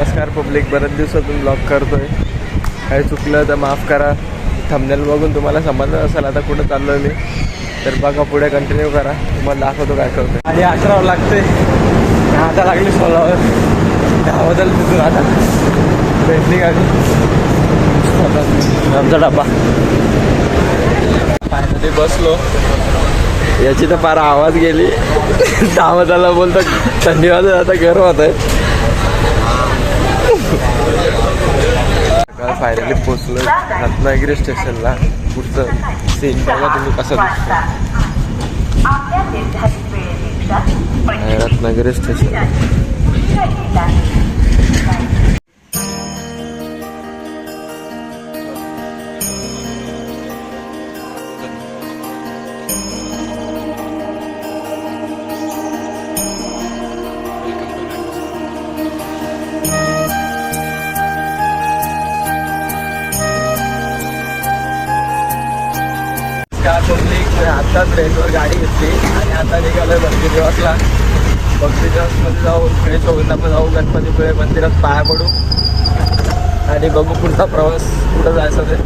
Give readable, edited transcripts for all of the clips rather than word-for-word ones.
नमस्कार पब्लिक, बरेच दिवसातून ब्लॉग करतोय. काही चुकलं तर माफ करा. थंबनेल बघून तुम्हाला समजलं असेल आता कुठं चाललोय मी, तर बघा पुढे कंटिन्यू करा. तुम्हाला दाखवतो काय करतोय. आणि 11 लागते, आता लागली 16वर. 10 बदल तिथून आता भेटली गाडी. आमचा डब्बा फायनली बसलो. याची तर फार आवाज गेली. 10 बदलला बोलतो थंडी वाजत, आता गरम होत आहे. फायनली पोचलो रत्नागिरी स्टेशनला. पुढचं सीन बघा तुम्ही कसं दिसतं. रत्नागिरी स्टेशन. आत्ताच रेंटवर गाडी घेतली आणि आता निघालोय भक्ती दिवसला. भक्ती दिवसमध्ये जाऊ, फ्रेश होऊन आपण जाऊ गणपतीपुळे मंदिरात पाया पडू आणि बघू पुढचा प्रवास कुठं जायचं ते.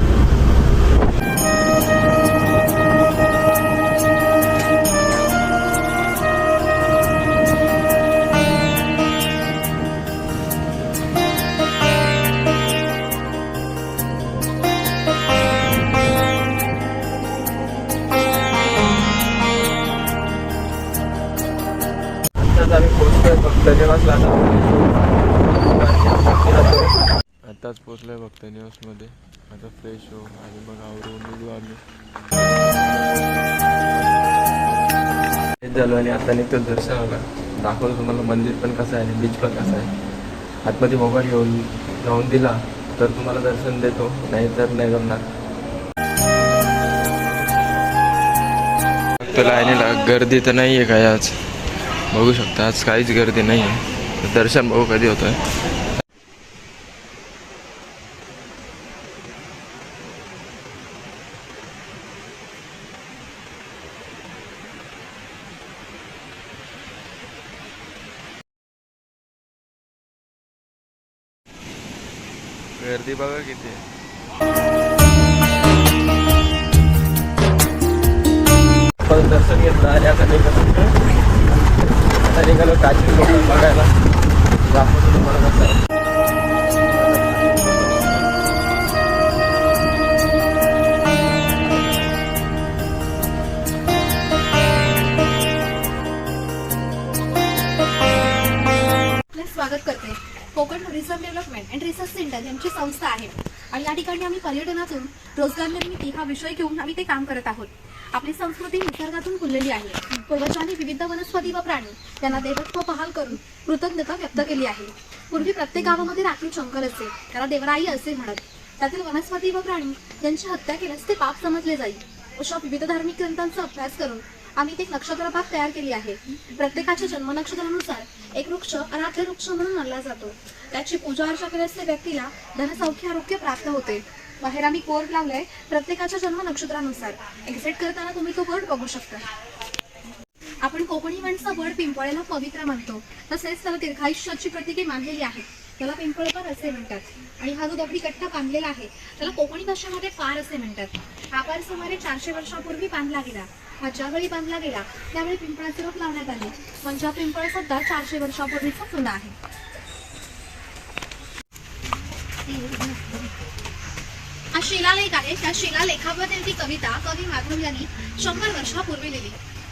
आम्ही पोचलोय भक्त निवासला. आताच पोचलोय भक्त निवासमध्ये. आता फ्रेश हो आणि मग आवरून निघू आम्ही. झालो आणि आता निघतो दर्शनाला. दाखवतो तुम्हाला मंदिर पण कसं आहे, बीच पण कसं आहे. आतमध्ये मोबाईल घेऊन जाऊन दिला तर तुम्हाला दर्शन देतो, नाही तर नाही जमणार. लाईनीला गर्दी तर नाही आहे काय आज, बघू शकता. आज काहीच गर्दी नाही आहे. दर्शन बघू कधी होतं आहे. गर्दी बघा किती आहे. दर्शन घेतलं आणि आता निघालो काशी कोकण बघायला. दाखवतो तुम्हाला कसं आहे. स्वागत करते. Konkan tourism development and research centre यांची संस्था आहे आणि या ठिकाणी आम्ही पर्यटनातून रोजगार निर्मिती हा विषय घेऊन आम्ही ते काम करत आहोत. आपली संस्कृती निसर्गातून फुललेली आहे. पूर्वजांनी विविध वनस्पती व प्राणी यांना देवत्व बहाल करून कृतज्ञता व्यक्त केली आहे. पूर्वी प्रत्येक गावामध्ये राखीव जंगल असे, त्याला देवराई असे म्हणत. त्यातील वनस्पती व प्राणी यांची हत्या केल्यास ते पाप समजले जाईल. अशा विविध धार्मिक ग्रंथांचा अभ्यास करून आम्ही एक नक्षत्र बाग तयार केली आहे. प्रत्येकाच्या जन्म नक्षत्रानुसार एक वृक्ष अनाथ्य वृक्ष म्हणून मानला जातो. त्याची पूजा अर्चा केल्यास त्या व्यक्तीला धनसौख्य आरोग्य प्राप्त होते. बाहेर आम्ही बोर्ड लावलाय प्रत्येकाच्या जन्म नक्षत्रानुसार. एक्झिट करताना तुम्ही तो बोर्ड बघू शकता. आपण कोकणी माणसं वड पिंपळेला पवित्र मानतो, तसेच त्याला दीर्घायुष्याची प्रतीके मानलेली आहेत. त्याला पिंपळकर असे म्हणतात. आणि हा जो दगडी कट्टा बांधलेला आहे त्याला कोकणी भाषेमध्ये पार असे म्हणतात. हा पार सुमारे 400 वर्षापूर्वी बांधला गेला. हा ज्यावेळी बांधला गेला त्यावेळी पिंपळाचे रोप लावण्यात आले. म्हणजे पिंपळ सुद्धा 400 वर्षापूर्वीचा जुना आहे. हा शिलालेख आहे. त्या शिलालेखामध्ये ती कविता कवी माधव यांनी 100 वर्षापूर्वी लिहिली.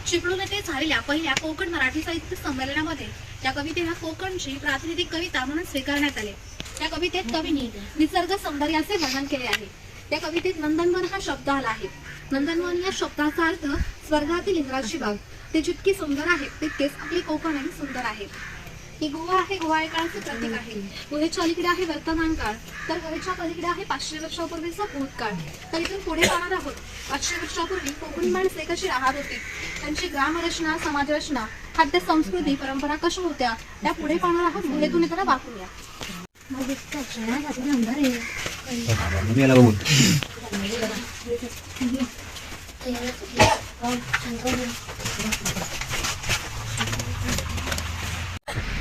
चिपळूण येथे झालेल्या पहिल्या कोकण मराठी साहित्य संमेलनामध्ये त्या कवितेला कोकणची प्रातिनिधिक कविता म्हणून स्वीकारण्यात आले. त्या कवितेत कवींनी निसर्ग सौंदर्याचे वर्णन केले आहे. त्या कवितेत नंदनवन हा शब्द आला आहे. नंदनवन या शब्दाचा अर्थ स्वर्गातील इंद्राची बाग. ते जितकी सुंदर आहे तितकेच आपली कोकणही सुंदर आहे. ही गुहा आहे, गुहा काळाचे प्रतीक आहे. गुहेच्या अलीकडे आहे वर्तमान काळ, तर गुहेच्या पलीकडे आहे 500 वर्षापूर्वीचा भूतकाळ. तर इथून पुढे जाणार आहोत. 500 वर्षापूर्वी कोकणी माणसे कशी राहत होती, त्यांची ग्रामरचना, समाजरचना, खाद्य संस्कृती, परंपरा कशा होत्या, त्या पुढे पाहणार आहोत. गुहेतून इथं वाकूया.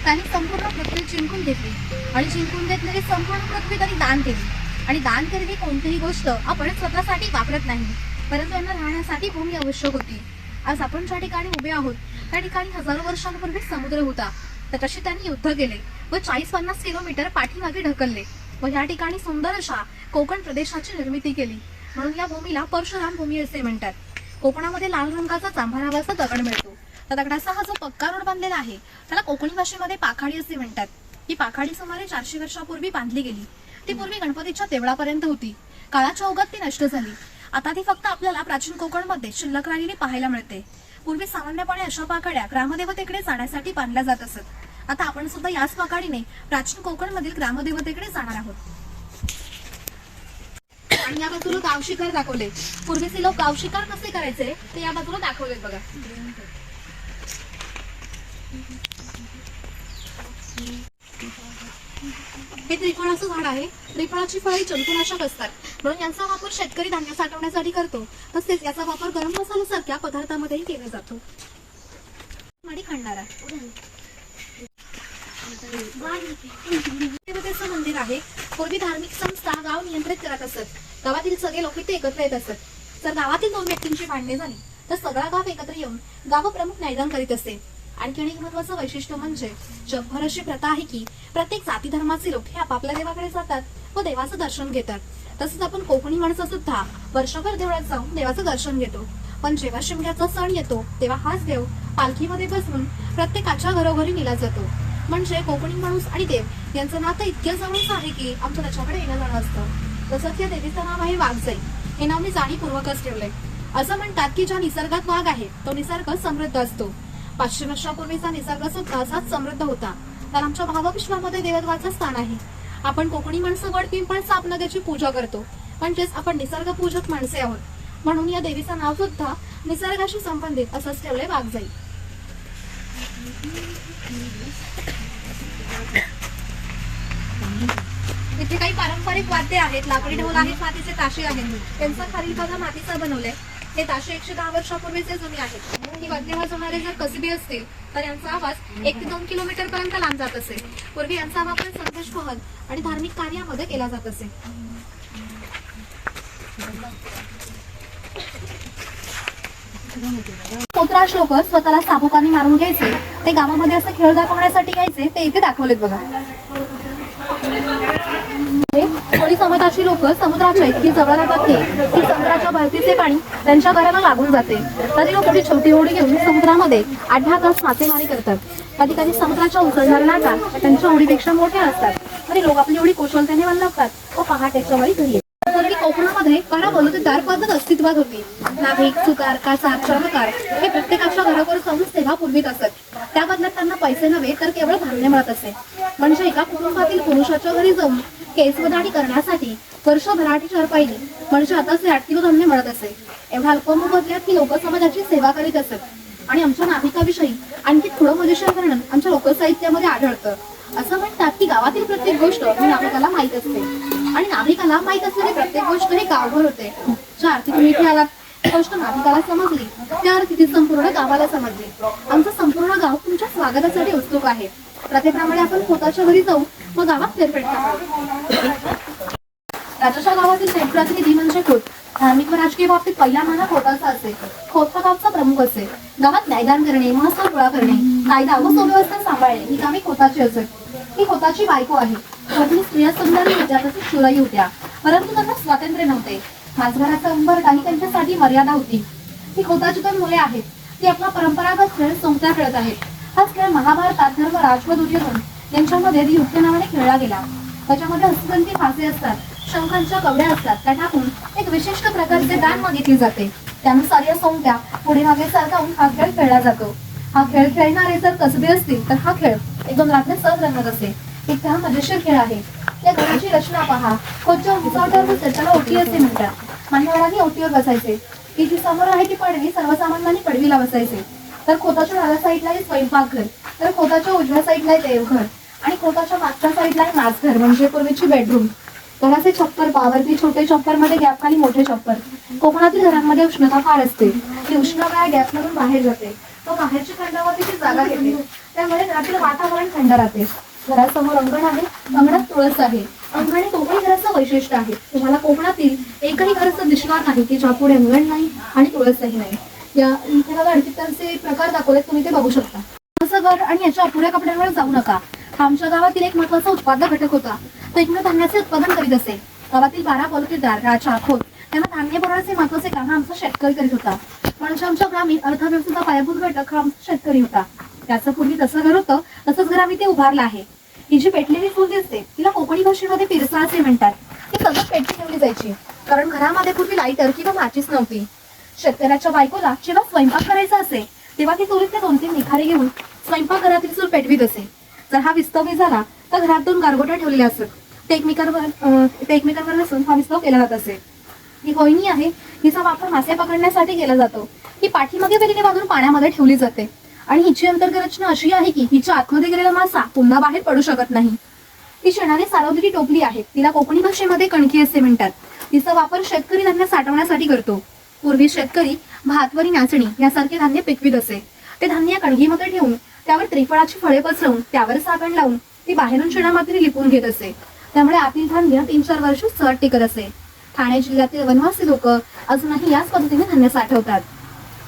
त्यांनी संपूर्ण पृथ्वी जिंकून घेतली आणि जिंकून घेतलेली संपूर्ण पृथ्वी त्यांनी दान केली. आणि दान केलेली कोणतीही गोष्ट आपण स्वतःसाठी वापरत नाही, परंतु यांना राहण्यासाठी भूमी आवश्यक होती. आज आपण ज्या ठिकाणी उभे आहोत त्या ठिकाणी हजारो वर्षांपूर्वी समुद्र होता, तर तशी त्यांनी युद्ध केले व 40-50 किलोमीटर पाठीमागे ढकलले व या ठिकाणी सुंदर अशा कोकण प्रदेशाची निर्मिती केली. म्हणून या भूमीला परशुराम भूमी असे म्हणतात. कोकणामध्ये लाल रंगाचा जांभळावाचा दगड मिळतो. त्या दगडाचा हा जो पक्का रोड बांधलेला आहे त्याला कोकणी भाषेमध्ये पाखाडी असे म्हणतात. ही पाखाडी सुमारे 400 वर्षापूर्वी बांधली गेली. ती पूर्वी गणपतीच्या देवळापर्यंत होती. काळाच्या ओघात ती नष्ट झाली. आता ती फक्त आपल्याला प्राचीन कोकणमध्ये शिल्लक राहिलेली पाहायला मिळते. पूर्वी सामान्यपणे अशा पाखाड्या ग्रामदेवतेकडे जाण्यासाठी बांधल्या जात असत. आता आपण सुद्धा याच पाखाडीने प्राचीन कोकणमधील ग्रामदेवतेकडे जाणार आहोत. आणि या बाजूला गाव शिकार दाखवले. पूर्वीचे लोक गाव शिकार कसे करायचे ते या बाजूला दाखवले बघा. हे त्रिफळाचं झाड आहे. त्रिफळाची फळे जंतुनाशक असतात, म्हणून यांचा वापर शेतकरी धान्य साठवण्यासाठी करतो. तसेच याचा वापर गरम मसाल्यासारख्या पदार्थांमध्येही केला जातो. माडी खणणारा देवतेचं मंदिर आहे. पूर्वी धार्मिक संस्था गाव नियंत्रित करत असत. गावातील सगळे लोक इथे एकत्र येत असत. जर गावातील 2 व्यक्तींची भांडणे झाली तर सगळा गाव एकत्र येऊन गाव प्रमुख न्यायदान करीत असते. आणखी एक महत्वाचं वैशिष्ट्य म्हणजे जगभर अशी प्रथा आहे की प्रत्येक जाती धर्माचे लोक हे आपापल्या देवाकडे जातात व देवाचं दर्शन घेतात. तसंच आपण कोकणी माणसं सुद्धा वर्षभर देवळात जाऊन देवाचं दर्शन घेतो. पण जेव्हा शिमग्याचा सण येतो तेव्हा हाच देव पालखीमध्ये बसवून प्रत्येकाच्या घरोघरी नेला जातो. म्हणजे कोकणी माणूस आणि देव यांचं नातं इतक्या जवळच आहे की आमचं त्याच्याकडे येणं जाणं असतं. तसंच या देवीचं नाव आहे वाघजाई. हे नाव मी जाणीवपूर्वकच ठेवलंय. असं म्हणतात की ज्या निसर्गात वाघ आहे तो निसर्ग समृद्ध असतो. 500 वर्षापूर्वीचा निसर्ग सुद्धा असाच समृद्ध होता. तर आमच्या भावविश्वामध्ये देवत्वाचं स्थान आहे. आपण कोकणी माणसं वड पिंपळ साप नद्याची पूजा करतो, म्हणजेच आपण निसर्ग पूजक माणसे आहोत. म्हणून या देवीचं नाव सुद्धा निसर्गाशी संबंधित असंच ठेवलंय वाघजाई. इथे काही पारंपरिक वाद्य आहेत. लाकडी ढोल आहेत, मातीचे ताशे आहेत. त्यांचा खालील बघा मातीचा बनवलाय. हे ताशे 110 वर्षापूर्वीचे जुने आहेत. ही वाद्य वाजवणारे जर कसबी असतील तर यांचा आवाज 1 ते 2 किलोमीटर पर्यंत लांब जात असे. पूर्वी यांचा वापर संदेश वहन आणि धार्मिक कार्यामध्ये केला जात असे. पोतराज लोक स्वतःला साबुकाने मारून घ्यायचे. ते गावामध्ये असं खेळ दाखवण्यासाठी यायचे. ते इथे दाखवलेत बघा. कोळी समाजाची लोक समुद्राच्या इतकी जवळ राहतात की समुद्राच्या भरतीचे पाणी त्यांच्या घराला लागून जाते. तरी लोक ती छोटी होडी घेऊन समुद्रामध्ये 8-10 तास मासेमारी करतात. कधी कधी समुद्राच्या उसळणाऱ्या लाटा त्यांच्या होडीपेक्षा मोठ्या असतात. तरी लोक आपली होडी कुशलतेने बांधतात व पहाटेच्या वेळी घरी येतात. तरी कोकणामध्ये करा बलुतेदार पद्धत अस्तित्वात होती. नाभिक, सुतार, कासार, चर्मकार हे प्रत्येकाच्या घरावर जाऊन सेवा पुरवीत असत. त्या बदल्यात त्यांना पैसे नव्हे तर केवळ धान्य मिळत असे. म्हणजे एका कुटुंबातील पुरुषाच्या घरी जाऊन केस व दाढी करण्यासाठी वर्षभराची चरपाईली म्हणजे आताचे 8 किलो धान्य मिळत असे. एवढ्या अल्प मोबदल्यात की लोक समाजाची सेवा करीत असत. आणि आमच्या नाभिकाविषयी आणखी थोडं मजेशीर वर्णन आमच्या लोकसाहित्यामध्ये आढळतं. असं म्हणतात की गावातील प्रत्येक गोष्ट ही नाभिकाला माहीत असते आणि नाभिकाला माहीत असलेली प्रत्येक गोष्ट ही गावभर होते. ज्या अर्थी तुम्ही इथे आलात गोष्ट नाभिकाला समजली त्या अर्थी ती संपूर्ण गावाला समजली. आमचं संपूर्ण गाव तुमच्या स्वागतासाठी उत्सुक आहे. प्रथेप्रमाणे आपण खोताच्या घरी जाऊ व गावात फेरफटका करू. राजाच्या गावातील प्रतिनिधी म्हणजे खोत. धार्मिक व राजकीय बाबतीत पहिला माना खोताचा असे. खोत हा गावचा प्रमुख असे. गावात न्यायदान करणे, महसूल गोळा करणे, कायदा व सुव्यवस्था सांभाळणे ही कामे खोताची असत. ही खोताची बायको आहे. खोतनी स्त्रिया सुंदर विद्यार्थी शिवराई होत्या, परंतु त्यांना स्वातंत्र्य नव्हते. माझघराचा उंबर काही त्यांच्यासाठी मर्यादा होती. ही खोताची 2 मुले आहेत. ती आपला परंपरागत खेळ सोंगट्या खेळत आहेत. हा खेळ महाभारतात धर्मराज व दुर्योधन यांच्यामध्ये युद्ध नावाने खेळला गेला. त्याच्यामध्ये हस्तगंती फासे असतात, शंखांच्या कवड्या असतात. त्या टाकून एक विशिष्ट प्रकारचे दान मागितले जाते. त्यानुसार या सोंगट्या पुढे मागे सरकावून हा खेळ खेळला जातो. हा खेळ खेळणारे जर कसबे असतील तर हा खेळ 1-2 रात्री सहज रंगत असे. इतका हा मजेशीर खेळ आहे. त्या घराची रचना पहा. खोच्या उंचावर त्याच्याला ओटी असे म्हणतात. मान्यवरांनी ओटीवर बसायचे. ती जी समोर आहे ती पडवी सर्वसामान्यांनी पडवीला बसायचे. तर खोताच्या डाव्या साईडला आहे स्वयंपाकघर, तर खोताच्या उजव्या साईडला आहे देवघर आणि खोताच्या मागच्या साईडला आहे माजघर म्हणजे पूर्वीची बेडरूम. घराचे छप्पर पावरती छोटे छप्पर मध्ये गॅप खाली मोठे छप्पर. कोकणातील घरांमध्ये उष्णता फार असते. ती उष्ण वाया गॅप मधून बाहेर जाते. तो बाहेरच्या खंडावरती ती जागा घेते. त्यामुळे घरातील वातावरण थंड राहते. घरासमोर अंगण आहे, अंगणात तुळस आहे. अंगण हे कोकणी घराचं वैशिष्ट्य आहे. तुम्हाला कोकणातील एकही घर असं दिसणार नाही की ज्यापुढे अंगण नाही आणि तुळसही नाही. या इथे बघा अर्किटेक्चरचे प्रकार दाखवले, तुम्ही ते बघू शकता. असं घर आणि याच्या अपुऱ्या कपड्यांवर जाऊ नका. हा आमच्या गावातील एक महत्वाचा उत्पादक घटक होता. तो एकूण धान्याचे उत्पादन करीत असे. गावातील 12 बलुतेदार, राजा, खोत त्यांना धान्य पुरवण्याचे महत्वाचे काम हा आमचा शेतकरी करीत होता. म्हणजे आमच्या ग्रामीण अर्थव्यवस्थेचा पायाभूत घटक हा आमचा शेतकरी होता. त्याचं पूर्वी जसं घर होतं तसंच घर आम्ही ते उभारलं आहे. ही जी पेटलेली चूल दिसते तिला कोकणी भाषेमध्ये पिरसा असे म्हणतात. ती सतत पेटली ठेवली जायची, कारण घरामध्ये पूर्वी लाईटर किंवा माचीस नव्हती. शेतकऱ्याच्या बायकोला जेव्हा स्वयंपाक करायचा असे तेव्हा ती चुलीतले 2-3 निखारे घेऊन स्वयंपाकघरातील चूल पेटवीत असे. जर हा विस्तव झाला तर घरात 2 गारगोट्या ठेवलेल्या असत. ते एकमेकांवर नसून हा विस्तव केला जात असे. ही होईनी आहे, हिचा वापर मासे पकडण्यासाठी केला जातो. ही पाठीमागे वेलीने बांधून पाण्यामध्ये ठेवली जाते आणि हिची अंतर्गत रचना अशी आहे की हिच्या आतमध्ये गेलेला मासा पुन्हा बाहेर पडू शकत नाही. ती शेणाने सारवलेली टोपली आहे. तिला कोकणी भाषेमध्ये कणकी असे म्हणतात. तिचा वापर शेतकरी धान्य साठवण्यासाठी करतो. पूर्वी शेतकरी भातवरी, नाचणी यासारखे धान्य पिकवीत असे. ते धान्य कणगीमध्ये ठेवून त्यावर त्रिफळाची फळे पसरवून त्यावर साबण लावून ती बाहेरून शेणामातीने लिपून घेत असे. त्यामुळे आतील धान्य 3-4 वर्ष सहज टिकत असे. ठाणे जिल्ह्यातील वनवासी लोक अजूनही याच पद्धतीने धान्य साठवतात.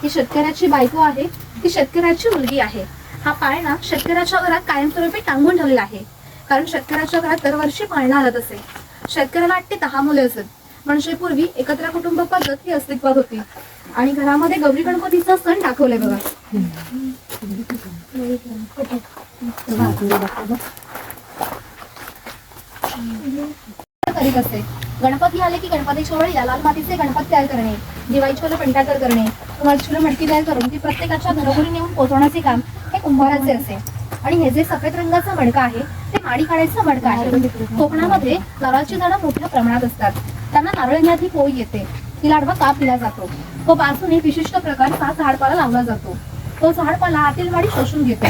ही शेतकऱ्याची बायको आहे, ती शेतकऱ्याची मुलगी आहे. हा पाळणा शेतकऱ्याच्या घरात कायमस्वरूपी टांगून ठेवलेला आहे, कारण शेतकऱ्याच्या घरात दरवर्षी पाळणा आलत असे. शेतकऱ्याला 8 ते 10 मुले असत. म्हणजे पूर्वी एकत्र कुटुंब पद्धत ही अस्तित्वात होती. आणि घरामध्ये गौरी गणपतीचा सण दाखवलाय बघा. करीत असे. गणपती आले की गणपतीच्या वेळी लाल मातीचे गणपती तयार करणे, दिवाळीची पेंटाकर करणे, कुमारची मटकी तयार करून ती प्रत्येकाच्या घरोघरी नेऊन पोहोचवण्याचे काम हे कुंभाराचे असे. आणि हे जे सफेद रंगाचा मडका आहे ते माडी काढायचा मडका आहे. कोकणामध्ये नारळाची झाडं मोठ्या प्रमाणात असतात. त्यांना नारळ आधी पोळी येते, ती लाडवा काप दिला जातो. तो बाजूने विशिष्ट प्रकारचा झाडपाला लावला जातो. तो झाडपाला आतील माडी शोषून घेतो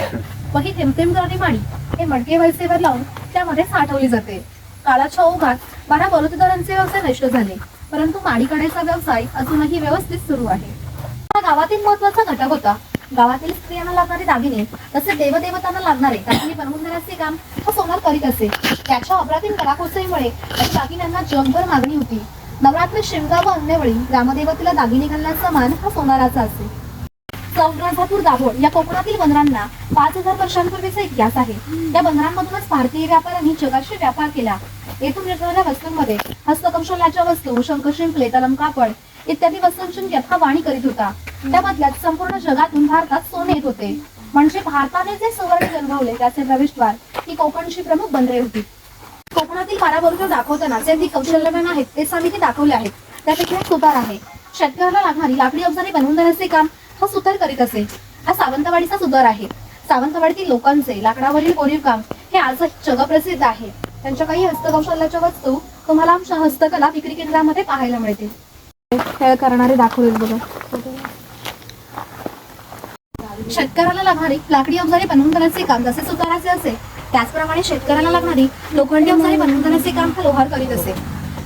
व ही थेंब करणारी माडी हे मडके वळसेवर लावून त्यामध्ये साठवली जाते. काळाच्या ओघात 12 बलुतेदारांचे व्यवसाय नष्ट झाले, परंतु माडी काढायचा व्यवसाय अजूनही व्यवस्थित सुरू आहे. हा गावातील महत्वाचा घटक होता. गावातील स्त्रियांना लागणारे दागिने तसेच देवदेवतांना लागणारे दागिने बनवून देण्याचे काम हा सोनार करीत असे. त्याच्या अप्रतिम कलाकुसरीमुळे या दागिन्यांना जगभर मागणी होती. नवरात्र, शिमगा व अन्यवेळी ग्रामदेवतेला दागिने घालण्याचा मान हा सोनाराचा असे. चौराजापूर दाभोळ या कोकणातील बंदरांना 5000 वर्षांपूर्वीचा इतिहास आहे. या बंदरांमधूनच भारतीय व्यापाऱ्यांनी जगाशी व्यापार केला. येथून मिळणाऱ्या वस्तूंमध्ये हस्तकौशल्याच्या वस्तू, शंख, शिंपले, तलम, कापड इत्यादी वस्तूंची व्यथा वाणी करीत होता. त्यामधल्याच संपूर्ण जगातून भारतात सोने येत होते. म्हणजे भारताने जे सुवर्ण जन्मवले त्याचे प्रवेशद्वार ही कोकणची प्रमुख बंदरे होती. कोकणातील 12 बलुतेदार दाखवताना जे अधिक कौशल्यवान आहेत ते समिती दाखवले आहेत. त्यापैकी एक सुतार आहे. शेतकऱ्याला लागणारी लाकडी अवजारे बनवून देण्याचे काम हा सुतार करीत असे. हा सावंतवाडीचा सुतार आहे. सावंतवाडीतील लोकांचे लाकडावरील कोरीव काम हे आजही जगप्रसिद्ध आहे. त्यांच्या काही हस्तकौशल्याच्या वस्तू तुम्हाला आमच्या हस्तकला विक्री केंद्रामध्ये पाहायला मिळतील. खेळ करणारे दाखवले बघा. शेतकऱ्याला लागणारी लाकडी अवजारे बनवून देण्याचे काम जसे सुताराचे असे, त्याचप्रमाणे शेतकऱ्याला लागणारी लोखंडी अवजारे बनवून देण्याचे काम हा लोहार करीत असे.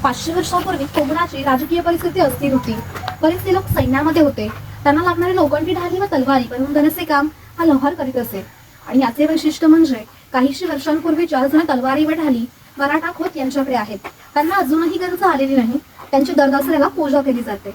500 वर्षांपूर्वी कोकणाची राजकीय परिस्थिती अस्थिर होती. बरेचसे लोक सैन्यामध्ये होते. त्यांना लागणारी लोखंडी ढाली व तलवारी बनवून देण्याचे काम हा लोहार करीत असे. आणि याचे वैशिष्ट्य म्हणजे काहीशी वर्षांपूर्वी 4 जण तलवारी व ढाली मराठा खोत यांच्याकडे आहेत. त्यांना अजूनही गरज आलेली नाही. त्यांची दर दसऱ्याला पूजा केली जाते.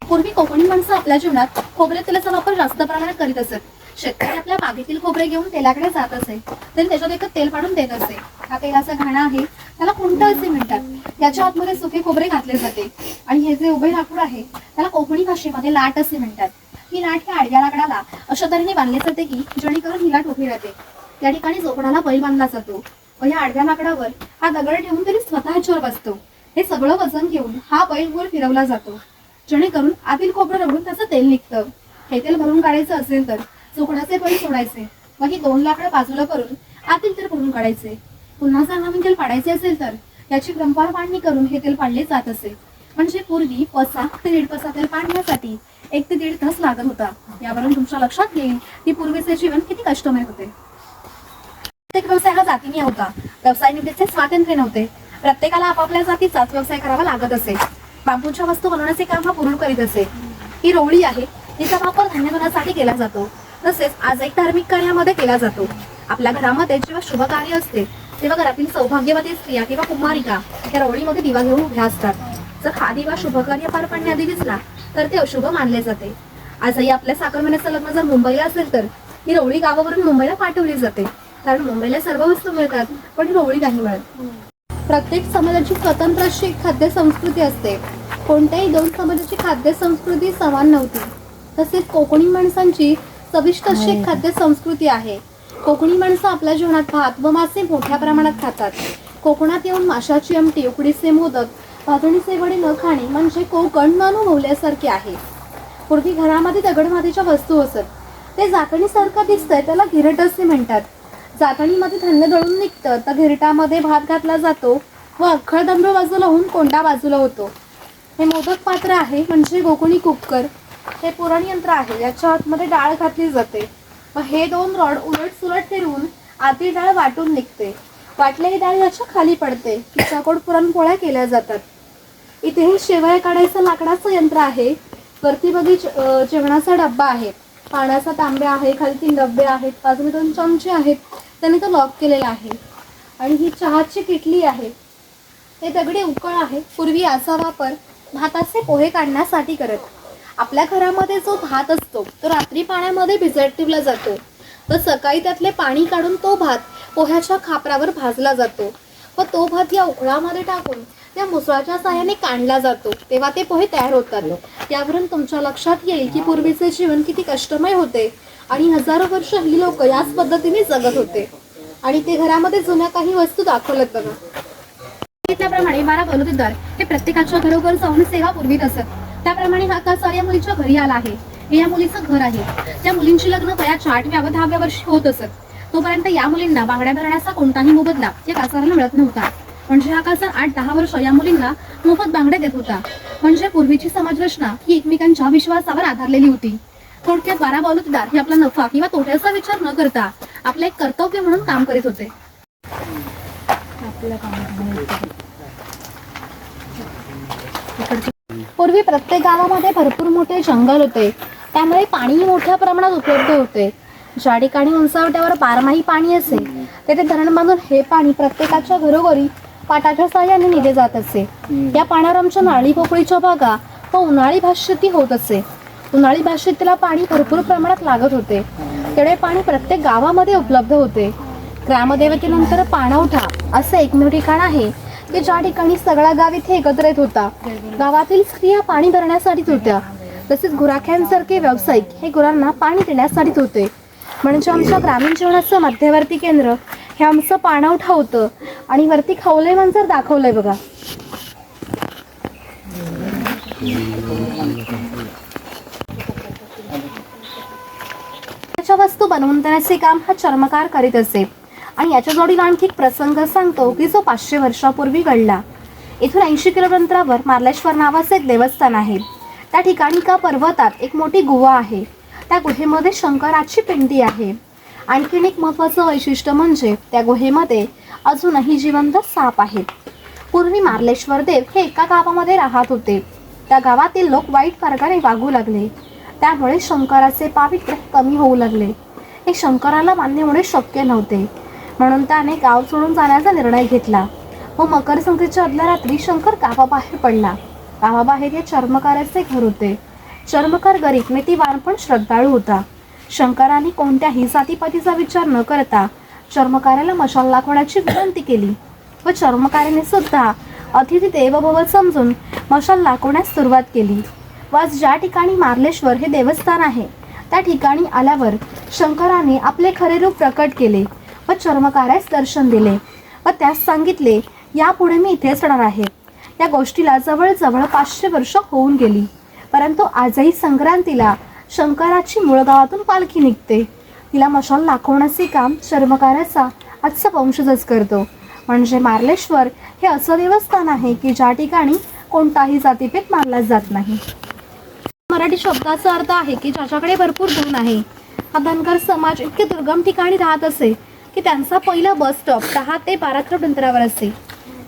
पूर्वी कोकणी माणसं आपल्या जीवनात खोबरे तेलाचा वापर जास्त प्रमाणात करीत असत. शेतकरी आपल्या बागेतील खोबरे घेऊन तेलाकडे जात असे, तरी त्याच्यात एक तेल पाडून देत असे. हा तेलाचा घाणा आहे, त्याला खुंट असे म्हणतात. याच्या आतमध्ये सुके खोबरे घातले जाते. आणि हे जे उभे लाकूड आहे त्याला कोकणी भाषेमध्ये लाट असे म्हणतात. ही लाट ह्या आडव्या लाकडाला अशा तऱ्हेने बांधली जाते की जेणेकरून ही लाट उभी राहते. त्या ठिकाणी जोपडाला बैल बांधला जातो व या आडव्या लाकडावर हा दगड ठेवून तरी स्वतः ह्याच्यावर बसतो. हे सगळं वजन घेऊन हा बैल गोल फिरवला जातो, जेणेकरून आतील खोबरं रगडून त्याचं तेल निघतं. हे तेल भरून काढायचं असेल तर चोकडाचे बैल सोडायचे व ही 2 लाकडं बाजूला करून आतील तेल भरून काढायचे. पुन्हा जर नवीन तेल पाडायचे असेल तर याची क्रमवार पाडणी करून हे तेल पाडले जात असे. म्हणजे पूर्वी 1 ते 1.5 पसा तेल पाडण्यासाठी 1 ते 1.5 तास लागत होता. यावरून तुमच्या लक्षात येईल की पूर्वीचे जीवन किती कष्टमय होते. प्रत्येक व्यवसायाला जातीने होता. व्यवसाय निवडीचे स्वातंत्र्य नव्हते. प्रत्येकाला आपापल्या जातीचाच व्यवसाय करावा लागत असे. बांबूच्या वस्तू बनवण्याचे काम हा पुरुष करीत असे. ही रोवळी आहे, तिचा वापर धान्य बनवण्यासाठी केला जातो. तसेच आज एक धार्मिक कार्यामध्ये केला जातो. आपल्या घरामध्ये जेव्हा शुभ कार्य असते तेव्हा घरातील सौभाग्यवती स्त्रिया किंवा कुमारिका त्या रवळीमध्ये दिवा घेऊन उभ्या असतात. जर हा दिवा शुभ कार्य पार पाडण्याआधी दिसला तर ते अशुभ मानले जाते. आजही आपल्या साखरपुड्याचं लग्न जर मुंबईला असेल तर ही रवळी गावावरून मुंबईला पाठवली जाते, कारण मुंबईला सर्व वस्तू मिळतात पण ही रवळी नाही मिळत. प्रत्येक समाजाची स्वतंत्र अशी खाद्य संस्कृती असते. कोणत्याही दोन समाजाची खाद्य संस्कृती समान नव्हती. तसेच कोकणी माणसांची चविष्ट अशी एक खाद्य संस्कृती आहे. कोकणी माणसं आपल्या जेवणात भात व मासे मोठ्या प्रमाणात खातात. कोकणात येऊन माशाची आमटी, उकडीचे मोदक, भाजणीचे वडे न खाणे म्हणजे कोकण न अनुभवल्यासारखे आहे. पूर्वी घरामध्ये दगडमातीच्या वस्तू असत. ते जातणीसारखं दिसतंय त्याला घिरट असे म्हणतात. जातणीमध्ये धान्य दळून निघतं तर घिरटामध्ये भात घातला जातो व अख्खळ तांदूळ बाजूला होऊन कोंडा बाजूला होतो. हे मोदक पात्र आहे म्हणजे कोकणी कुकर. हे पुरण यंत्र आहे, याच्या आतमध्ये डाळ घातली जाते व हे दोन रॉड उलट सुलट फिरवून आतील डाळ वाटून निघते. वाटलेली डाळ याच्या खाली पडते. तिच्याकडून पुरणपोळ्या केल्या जातात. इथे हे शेवया काढायचं लाकडाचं यंत्र आहे. वरती बघी जेवणाचा डब्बा आहे, पाण्याचा तांब्या आहे, खाली 3 डबे आहेत, बाजूला 2 चमचे आहेत, त्याने तो लॉक केलेला आहे. आणि ही चहाची किटली आहे. हे दगडी उकळ आहे. पूर्वी याचा वापर भाताचे पोहे काढण्यासाठी करत. आपल्या घरामध्ये जो भात असतो तो रात्री पाण्यामध्ये भिजत ठेवला जातो व सकाळी त्यातले पाणी काढून तो भात पोह्याच्या खापरावर भाजला जातो व तो भात या उकळामध्ये टाकून त्या मुसळाच्या साहाय्याने काढला जातो. तेव्हा ते पोहे तयार होतात. यावरून तुमच्या लक्षात येईल की पूर्वीचे जीवन किती कष्टमय होते आणि हजारो वर्ष ही लोक याच पद्धतीने जगत होते. आणि ते घरामध्ये जुन्या काही वस्तू दाखवल्यात बघा. त्याप्रमाणे 12 बलुतेदार हे प्रत्येकाच्या घरोघर जाऊन सेवा पुरवीत असत. त्याप्रमाणे हा कासार या मुलीच्या घरी आला आहे. हे या मुलीचं घर आहे. त्या मुलींची लग्न वयाच्या 8व्या व 10व्या वर्षी होत असत. तोपर्यंत या मुलींना बांगड्या भरण्याचा कोणताही मोबदला या कासाराला मिळत नव्हता. म्हणजे हा कासार 8-10 वर्ष या मुलींना मोफत बांगड्या देत होता. म्हणजे पूर्वीची समाजरचना ही एकमेकांच्या विश्वासावर आधारलेली होती. थोडक्यात 12 बलुतेदार हे आपला नफा किंवा तोट्याचा विचार न करता आपले एक कर्तव्य म्हणून काम करीत होते. पूर्वी प्रत्येक गावामध्ये भरपूर मोठे जंगल होते, त्यामुळे पाणी मोठ्या प्रमाणात उपलब्ध होते. ज्या ठिकाणी उंचावट्यावर 12माही पाणी असे तेथे धरण बांधून हे पाणी प्रत्येकाच्या घरोघरी पाटाच्या साहाय्याने नेले जात असे. या पाण्यावर आमच्या नारळी पोकळीच्या बागा व उन्हाळी भातशेती होत असे. उन्हाळी भातशेतीला पाणी भरपूर प्रमाणात लागत होते. तेवढे पाणी प्रत्येक गावामध्ये उपलब्ध होते. ग्रामदेवतेनंतर पाणवठा असं एकमेव ठिकाण आहे की ज्या ठिकाणी सगळा गाव इथे एकत्र येत होता. गावातील स्त्रिया पाणी भरण्यासाठीच होत्या. तसेच गुराख्यांसारखे व्यावसायिक हे गुरांना पाणी देण्यासाठीच होते. म्हणजे आमच्या ग्रामीण जीवनाचं मध्यवर्ती केंद्र हे आमचं पाणवठा होतं. आणि वरती खवले मंजर दाखवलंय बघा. त्याच्या वस्तू बनवून देण्याचे काम हा चर्मकार करीत असे. आणि याच्या जोडीला आणखी एक प्रसंग सांगतो की जो 500 वर्षापूर्वी घडला. इथून 80 किलोमीटर अंतरावर मार्लेश्वर नावाचं एक देवस्थान आहे. त्या ठिकाणी का पर्वतात एक मोठी गुहा आहे. त्या गुहेमध्ये शंकराची पिंडी आहे. आणखीन एक महत्त्वाचं वैशिष्ट्य म्हणजे त्या गुहेमध्ये अजूनही जिवंत साप आहेत. पूर्वी मार्लेश्वर देव हे एका गावामध्ये राहत होते. त्या गावातील लोक वाईट मार्गाने वागू लागले. त्यामुळे शंकराचे पावित्र्य कमी होऊ लागले. हे शंकराला मान्य होणे शक्य नव्हते. म्हणून त्याने गाव सोडून जाण्याचा निर्णय घेतला व मकर संक्रांतीच्या आदल्या रात्री शंकर गावाबाहेर पडला. गावाबाहेर या चर्मकाराचे घर होते. चर्मकार गरीब नीतिवान पण श्रद्धाळू होता. शंकराने कोणत्याही जातीपातीचा विचार न करता चर्मकाराला मशाल दाखवण्याची विनंती केली व चर्मकाराने सुद्धा अतिथी देवभव समजून मशाल दाखवण्यास सुरुवात केली. व आज ज्या ठिकाणी मार्लेश्वर हे देवस्थान आहे त्या ठिकाणी आल्यावर शंकराने आपले खरे रूप प्रकट केले व चर्मकारास दर्शन दिले व त्यास सांगितले, यापुढे मी इथेच राहणार आहे. या गोष्टीला जवळजवळ 500 वर्ष होऊन गेली. परंतु आजही संक्रांतीला शंकराची मूळ गावातून पालखी निघते. तिला मशाल दाखवण्याचे काम चर्मकाराचा आजचा वंशजच करतो. म्हणजे मार्लेश्वर हे असं देवस्थान आहे की ज्या ठिकाणी कोणताही जातीभेद मानला जात नाही. मराठी शब्दाचा अर्थ आहे की ज्याच्याकडे भरपूर गुण आहे. हा धनगर समाज इतके दुर्गम ठिकाणी राहत असे की त्यांचा पहिला बस स्टॉप 10 ते 12 किलोमीटर अंतरावर असे.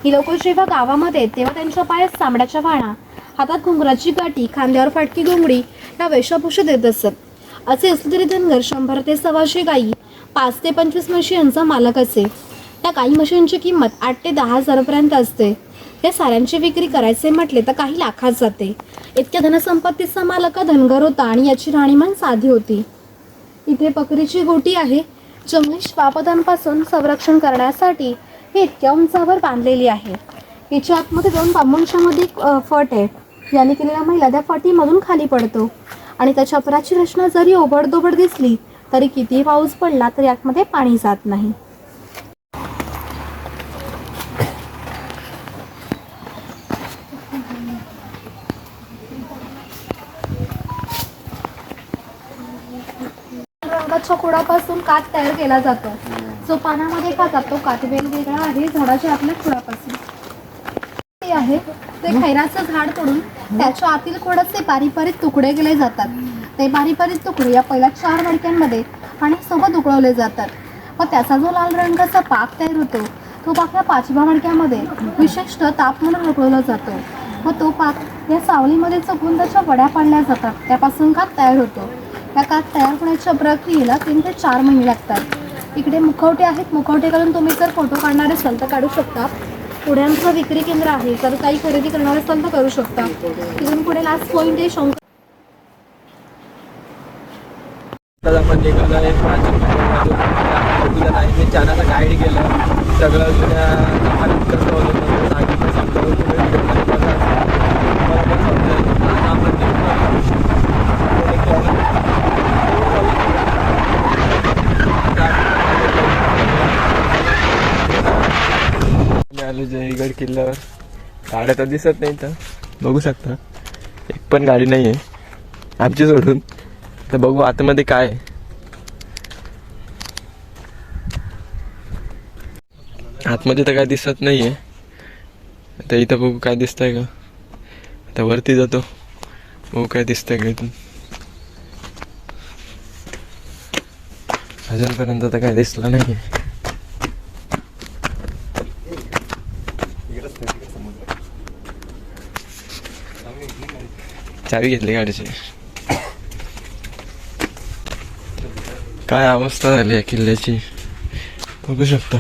ही लोक जेव्हा गावामध्ये तेव्हा त्यांच्या पायात चामड्याच्या वाणा, हातात घुंगराची गाठी, खांद्यावर फाटकी घोंगडी या वेशभूषा देत असत. असे असले तरी धनगर 100 ते 125 गायी, 5 ते 25 म्हशी यांचा मालक असे. त्या काही म्हशींची किंमत 8 ते 10 हजारापर्यंत असते. या साऱ्यांची विक्री करायचे म्हटले तर काही लाखात जाते. इतक्या धनसंपत्तीचा मालक धनगर होता आणि याची राहणीमान साधी होती. इथे बकरीची गोटी आहे. जंगली श्वापदांपासून संरक्षण करण्यासाठी ही इतक्या उंचावर बांधलेली आहे. याच्या आतमध्ये 2 बांबूंच्या मध्ये फट आहे. याने केलेला महिला त्या फटीमधून खाली पडतो आणि त्याच्या पराची रचना जरी ओबडधोबड दिसली तरी कितीही पाऊस पडला तरी आतमध्ये पाणी जात नाही. रंगाच्या खोडापासून कात तयार केला जातो. जो पानामध्ये खातात तो कात वेगवेगळा आहे झाडाच्या आतल्या खोडापासून. ते आहे ते खैराचं झाड तोडून त्याच्या आतील खोडाचे बारीक तुकडे केले जातात. ते बारीक तुकडे या पहिल्या 4 मडक्यांमध्ये पाण्यासोबत उकळवले जातात व त्याचा जो लाल रंगाचा पाक तयार होतो तो पाक या 5व्या मडक्यामध्ये विशिष्ट ताप म्हणून उकळवला जातो व तो पाक या सावलीमध्ये चुकून त्याच्या वड्या पाडल्या जातात. त्यापासून कात तयार होतो. या कात तयार होण्याच्या प्रक्रियेला 3 ते 4 महिने लागतात. इकडे मुखवटे आहेत. मुखवटे करून तुम्ही जर फोटो काढणार असाल तर काढू शकता. पुढे आमचं विक्री केंद्र आहे. जर काही खरेदी करणार असाल तर करू शकता. तिथून पुढे लास्ट पॉईंट आहे शंकर. आपण निघालो आहे चॅनलला गाईड केलं सगळं जुन्या जमान्यात कसं होतं सांगितलं समजावून तुम्हाला पण समजेल. आता आपण आलो जयगड किल्ल्यावर. गाड्या तर दिसत नाही तर बघू शकता एक पण गाडी नाही आहे आमची सोडून. तर बघू आतमध्ये काय आहे. आतमध्ये तर काय दिसत नाही आहे. आता इथं बघू काय दिसतंय का. आता वरती जातो बघू काय दिसतंय का इथून. अजूनपर्यंत तर काय दिसलं नाही आहे. चावी घेतली गाडीची. काय अवस्था झाली आहे किल्ल्याची बघू शकता.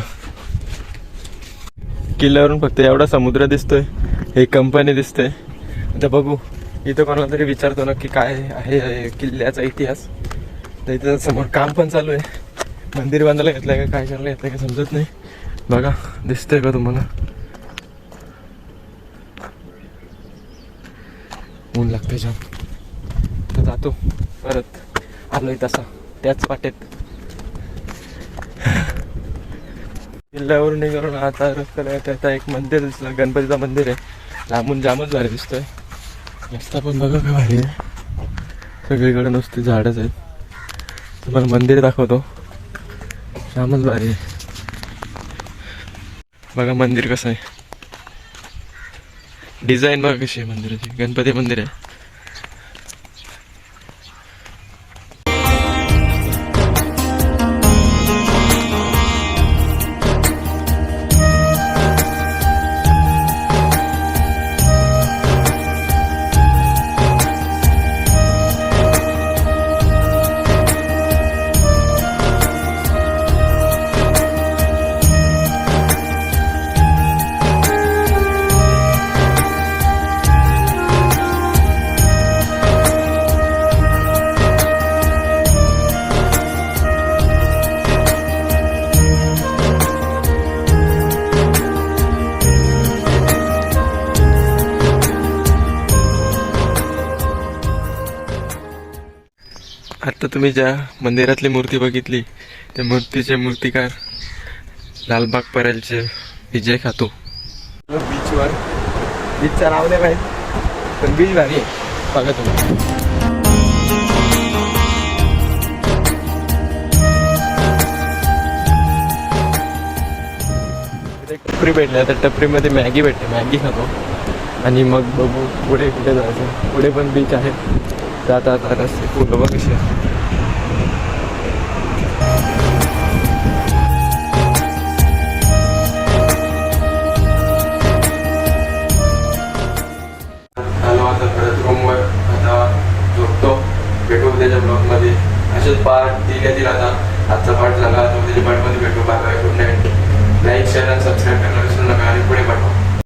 किल्ल्यावरून फक्त एवढा समुद्र दिसतोय. एक कंपनी दिसते. आता बघू इथं कोणाला तरी विचारतो ना की काय आहे किल्ल्याचा इतिहास. तर इथं समोर काम पण चालू आहे. मंदिर बांधायला घेतलंय का काय करायला घेतलंय का समजत नाही. बघा दिसतंय का तुम्हाला. ऊन लागते जाम. तर जातो परत आलोय तसा त्याच वाटेत. किल्ल्यावरून निघालो ना आता रस्त्याला आता एक मंदिर दिसलं. गणपतीचं मंदिर आहे. लांबून जामच भारी दिसतोय. रस्ता पण बघा काय भारी आहे. सगळीकडे नुसती झाडच आहेत. तुम्हाला मंदिर दाखवतो. जामच भारी आहे. बघा मंदिर कसं आहे. डिझाईन बघा कशी आहे मंदिराची. गणपती मंदिर आहे. आता तुम्ही ज्या मंदिरातली मूर्ती बघितली त्या मूर्तीचे मूर्तिकार लालबाग परळचे विजय खातो. बीचवर बीचचं नाव नाही माहीत पण बीच भारी आहे. बघा तुम्ही टपरी भेटली. आता टपरीमध्ये मॅगी भेटते. मॅगी खातो आणि मग बघू पुढे कुठे जायचं. पुढे पण बीच आहे. जाता आता रस्ते फुलं बघ कशी आहे.